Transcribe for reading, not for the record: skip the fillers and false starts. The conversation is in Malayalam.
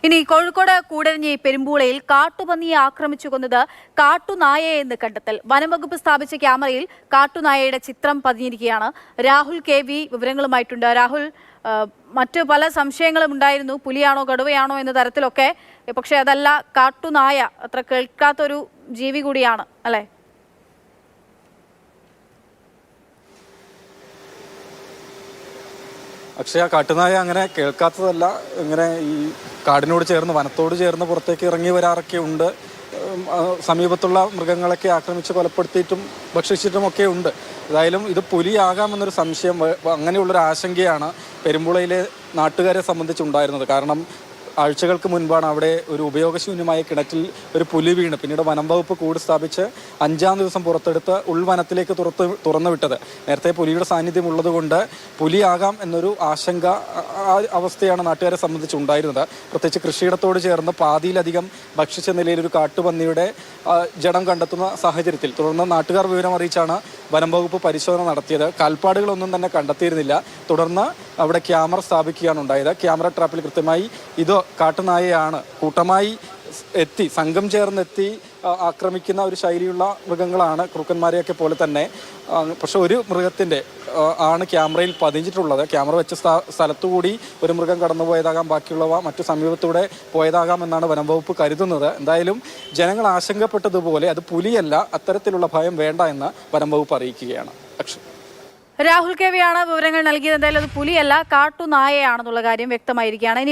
ഇനി കോഴിക്കോട് കൂടരഞ്ഞി പെരുമ്പൂളയിൽ കാട്ടുപന്നിയെ ആക്രമിച്ചു കൊന്നത് കാട്ടുനായയെന്ന് കണ്ടെത്തൽ. വനംവകുപ്പ് സ്ഥാപിച്ച ക്യാമറയിൽ കാട്ടുനായയുടെ ചിത്രം പതിഞ്ഞിരിക്കുകയാണ്. രാഹുൽ KV വിവരങ്ങളുമായിട്ടുണ്ട്. രാഹുൽ, മറ്റു പല സംശയങ്ങളും ഉണ്ടായിരുന്നു, പുലിയാണോ കടുവയാണോ എന്ന തരത്തിലൊക്കെ. പക്ഷെ അതല്ല, കാട്ടുനായ അത്ര കേൾക്കാത്തൊരു ജീവി കൂടിയാണ് അല്ലേ? അക്ഷയ, കാട്ടുനായ അങ്ങനെ കേൾക്കാത്തതല്ല. ഇങ്ങനെ ഈ കാടിനോട് ചേർന്ന്, വനത്തോട് ചേർന്ന് പുറത്തേക്ക് ഇറങ്ങി വരാറൊക്കെ ഉണ്ട്. സമീപത്തുള്ള മൃഗങ്ങളൊക്കെ ആക്രമിച്ച് കൊലപ്പെടുത്തിയിട്ടും ഭക്ഷിച്ചിട്ടുമൊക്കെ ഉണ്ട്. ഏതായാലും ഇത് പുലിയാകാമെന്നൊരു സംശയം, അങ്ങനെയുള്ളൊരു ആശങ്കയാണ് പെരുമ്പുളയിലെ നാട്ടുകാരെ സംബന്ധിച്ചുണ്ടായിരുന്നത്. കാരണം ആഴ്ചകൾക്ക് മുൻപാണ് അവിടെ ഒരു ഉപയോഗശൂന്യമായ കിണറ്റിൽ ഒരു പുലി വീണ് പിന്നീട് വനം വകുപ്പ് കൂട് സ്ഥാപിച്ച് 5-ാം ദിവസം പുറത്തെടുത്ത് ഉൾവനത്തിലേക്ക് തുറന്നു വിട്ടത്. നേരത്തെ പുലിയുടെ സാന്നിധ്യം ഉള്ളതുകൊണ്ട് പുലിയാകാം എന്നൊരു ആശങ്ക, അവസ്ഥയാണ് നാട്ടുകാരെ സംബന്ധിച്ചുണ്ടായിരുന്നത്. പ്രത്യേകിച്ച് കൃഷിയിടത്തോട് ചേർന്ന് പാതിയിലധികം ഭക്ഷിച്ച നിലയിൽ ഒരു കാട്ടുപന്നിയുടെ ജഡം കണ്ടെത്തുന്ന സാഹചര്യത്തിൽ തുടർന്ന് നാട്ടുകാർ വിവരം അറിയിച്ചാണ് വനം വകുപ്പ് പരിശോധന നടത്തിയത്. കാൽപ്പാടുകളൊന്നും തന്നെ കണ്ടെത്തിയിരുന്നില്ല. തുടർന്ന് അവിടെ ക്യാമറ സ്ഥാപിക്കുകയാണ് ഉണ്ടായത്. ക്യാമറ ട്രാപ്പിൽ കൃത്യമായി ഇത് കാട്ടുനായയാണ്, കൂട്ടമായി എത്തി, സംഘം ചേർന്നെത്തി ആക്രമിക്കുന്ന ഒരു ശൈലിയുള്ള മൃഗങ്ങളാണ്, കുറുക്കന്മാരെയൊക്കെ പോലെ തന്നെ. പക്ഷെ ഒരു മൃഗത്തിൻ്റെ ആണ് ക്യാമറയിൽ പതിഞ്ഞിട്ടുള്ളത്. ക്യാമറ വെച്ച സ്ഥലത്തുകൂടി ഒരു മൃഗം കടന്നുപോയതാകാം, ബാക്കിയുള്ളവ മറ്റു സമീപത്തൂടെ പോയതാകാം എന്നാണ് വനം വകുപ്പ് കരുതുന്നത്. എന്തായാലും ജനങ്ങൾ ആശങ്കപ്പെട്ടതുപോലെ അത് പുലിയല്ല, അത്തരത്തിലുള്ള ഭയം വേണ്ട എന്ന് വനം വകുപ്പ് അറിയിക്കുകയാണ്. രാഹുൽ KV ആണ് വിവരങ്ങൾ നൽകിയത്. എന്തായാലും അത് പുലിയല്ല, കാട്ടുനായയാണെന്നുള്ള കാര്യം വ്യക്തമായിരിക്കുകയാണ്.